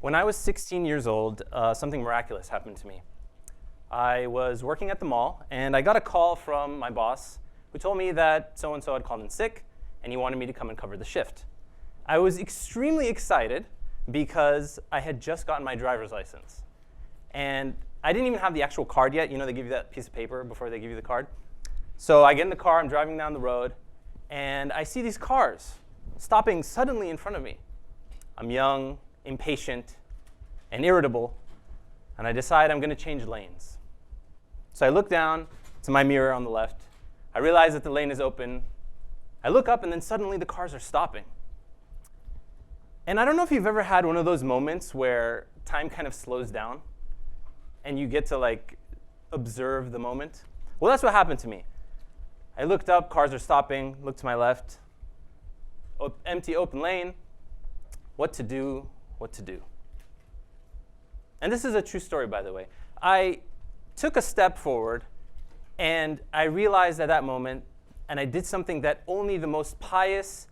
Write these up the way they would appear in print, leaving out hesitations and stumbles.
When I was 16 years old, something miraculous happened to me. I was working at the mall, and I got a call from my boss who told me that so-and-so had called in sick, and he wanted me to come and cover the shift. I was extremely excited because I had just gotten my driver's license. And I didn't even have the actual card yet. You know, they give you that piece of paper before they give you the card. So I get in the car, I'm driving down the road, and I see these cars stopping suddenly in front of me. I'm young, impatient, and irritable, and I decide I'm going to change lanes. So I look down to my mirror on the left. I realize that the lane is open. I look up, and then suddenly the cars are stopping. And I don't know if you've ever had one of those moments where time kind of slows down, and you get to observe the moment. Well, that's what happened to me. I looked up, cars are stopping, looked to my left, empty open lane. What to do, what to do. And this is a true story, by the way. I took a step forward, and I realized at that moment, and I did something that only the most pious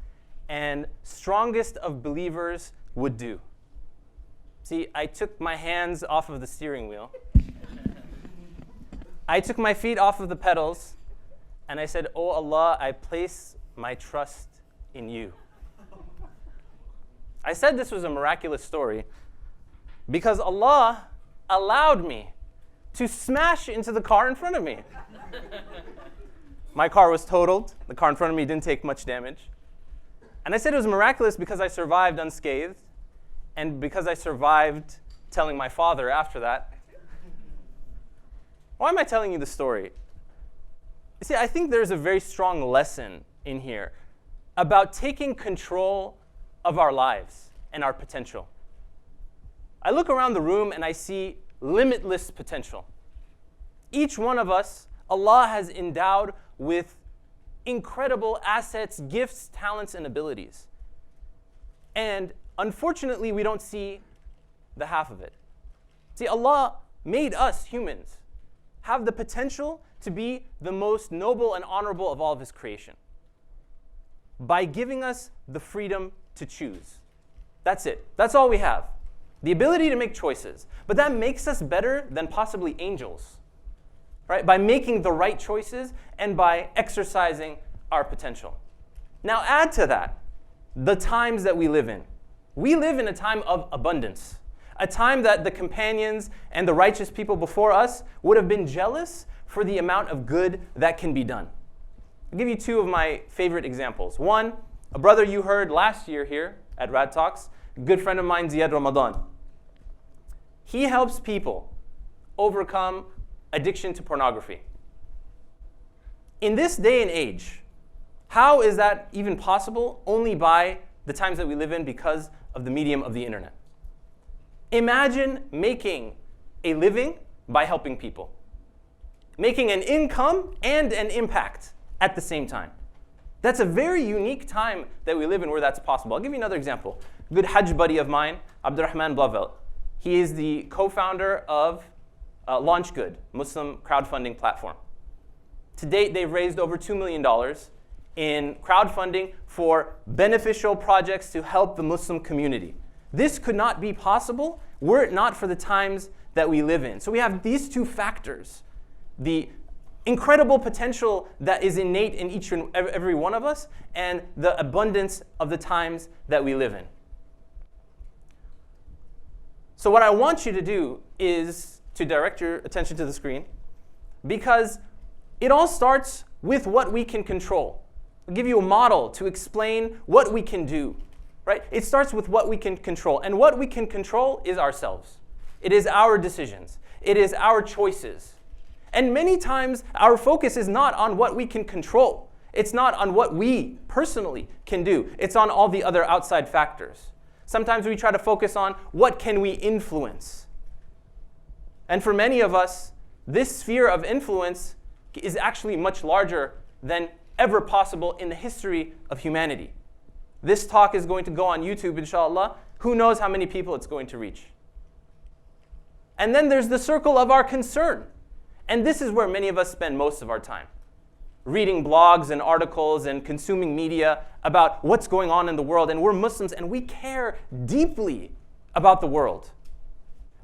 and strongest of believers would do. See, I took my hands off of the steering wheel. I took my feet off of the pedals, and I said, "Oh Allah, I place my trust in you." I said this was a miraculous story because Allah allowed me to smash into the car in front of me. My car was totaled. The car in front of me didn't take much damage. And I said it was miraculous because I survived unscathed, and because I survived telling my father after that. Why am I telling you the story? You see, I think there's a very strong lesson in here about taking control of our lives and our potential. I look around the room and I see limitless potential. Each one of us, Allah has endowed with incredible assets, gifts, talents, and abilities. And unfortunately, we don't see the half of it. See, Allah made us humans have the potential to be the most noble and honorable of all of His creation by giving us the freedom to choose. That's it. That's all we have. The ability to make choices. But that makes us better than possibly angels, right? By making the right choices and by exercising our potential. Now add to that the times that we live in. We live in a time of abundance, a time that the companions and the righteous people before us would have been jealous for the amount of good that can be done. I'll give you two of my favorite examples. One, a brother you heard last year here at Rad Talks, a good friend of mine, Ziad Ramadan. He helps people overcome addiction to pornography. In this day and age, how is that even possible? Only by the times that we live in because of the medium of the internet. Imagine making a living by helping people. Making an income and an impact at the same time. That's a very unique time that we live in where that's possible. I'll give you another example. A good Hajj buddy of mine, Abdurrahman Blavel. He is the co-founder of LaunchGood, Muslim crowdfunding platform. To date, they've raised over $2 million in crowdfunding for beneficial projects to help the Muslim community. This could not be possible were it not for the times that we live in. So we have these two factors, the incredible potential that is innate in each and every one of us, and the abundance of the times that we live in. So what I want you to do is to direct your attention to the screen, because it all starts with what we can control. I'll give you a model to explain what we can do. Right? It starts with what we can control. And what we can control is ourselves. It is our decisions. It is our choices. And many times, our focus is not on what we can control. It's not on what we personally can do. It's on all the other outside factors. Sometimes we try to focus on what can we influence. And for many of us, this sphere of influence is actually much larger than ever possible in the history of humanity. This talk is going to go on YouTube, inshallah. Who knows how many people it's going to reach? And then there's the circle of our concern. And this is where many of us spend most of our time. Reading blogs and articles and consuming media about what's going on in the world. And we're Muslims and we care deeply about the world.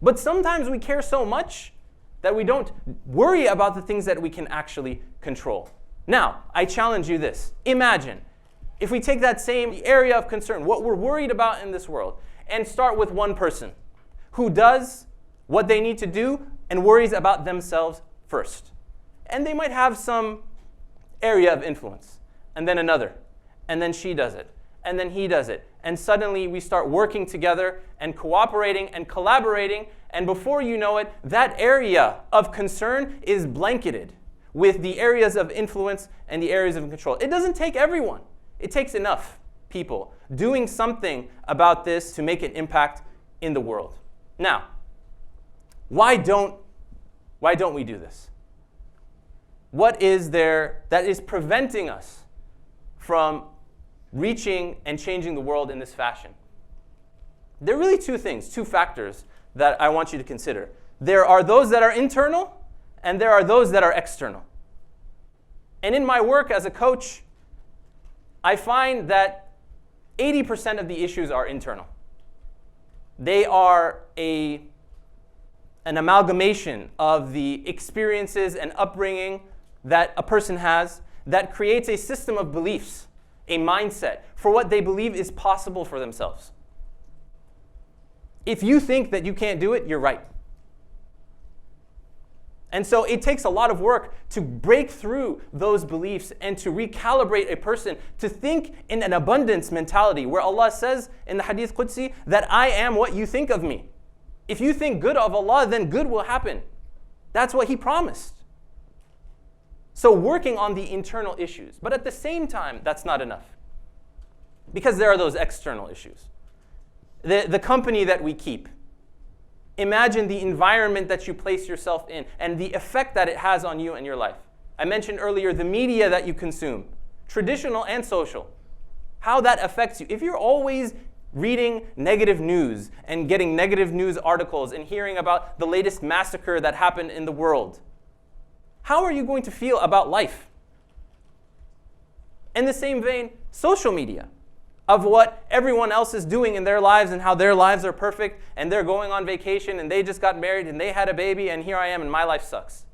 But sometimes we care so much that we don't worry about the things that we can actually control. Now, I challenge you this. Imagine if we take that same area of concern, what we're worried about in this world, and start with one person who does what they need to do and worries about themselves first. And they might have some area of influence, and then another, and then she does it, and then he does it. And suddenly we start working together and cooperating and collaborating, and before you know it, that area of concern is blanketed with the areas of influence and the areas of control. It doesn't take everyone. It takes enough people doing something about this to make an impact in the world. Now, why don't we do this? What is there that is preventing us from reaching and changing the world in this fashion? There are really two factors that I want you to consider. There are those that are internal, and there are those that are external. And in my work as a coach, I find that 80% of the issues are internal. They are an amalgamation of the experiences and upbringing that a person has that creates a system of beliefs, a mindset for what they believe is possible for themselves. If you think that you can't do it, you're right. And so it takes a lot of work to break through those beliefs and to recalibrate a person to think in an abundance mentality where Allah says in the Hadith Qudsi that I am what you think of me. If you think good of Allah, then good will happen. That's what He promised. So working on the internal issues. But at the same time, that's not enough. Because there are those external issues. The company that we keep. Imagine the environment that you place yourself in and the effect that it has on you and your life. I mentioned earlier the media that you consume, traditional and social, how that affects you. If you're always reading negative news and getting negative news articles and hearing about the latest massacre that happened in the world, how are you going to feel about life? In the same vein, social media, of what everyone else is doing in their lives and how their lives are perfect and they're going on vacation and they just got married and they had a baby and here I am and my life sucks.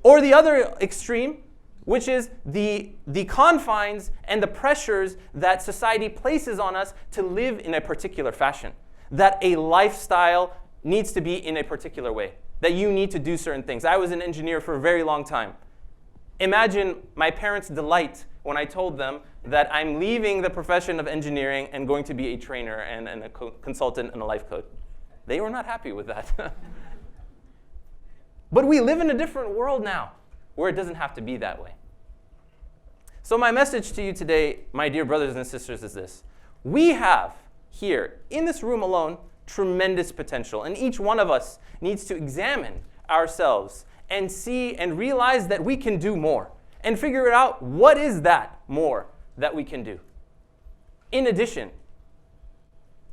Or the other extreme, which is the confines and the pressures that society places on us to live in a particular fashion. That a lifestyle needs to be in a particular way. That you need to do certain things. I was an engineer for a very long time. Imagine my parents' delight when I told them that I'm leaving the profession of engineering and going to be a trainer and a consultant and a life coach. They were not happy with that. But we live in a different world now where it doesn't have to be that way. So my message to you today, my dear brothers and sisters, is this. We have here, in this room alone, tremendous potential. And each one of us needs to examine ourselves and see and realize that we can do more. And figure out what is that more that we can do. In addition,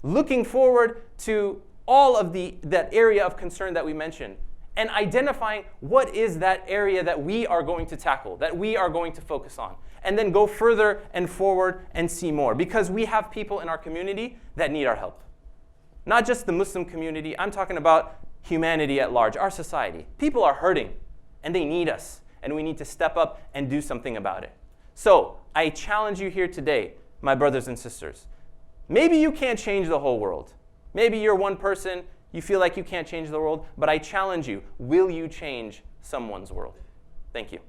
looking forward to all of that area of concern that we mentioned and identifying what is that area that we are going to tackle, that we are going to focus on, and then go further and forward and see more. Because we have people in our community that need our help. Not just the Muslim community, I'm talking about humanity at large, our society. People are hurting and they need us. And we need to step up and do something about it. So I challenge you here today, my brothers and sisters. Maybe you can't change the whole world. Maybe you're one person, you feel like you can't change the world, but I challenge you, will you change someone's world? Thank you.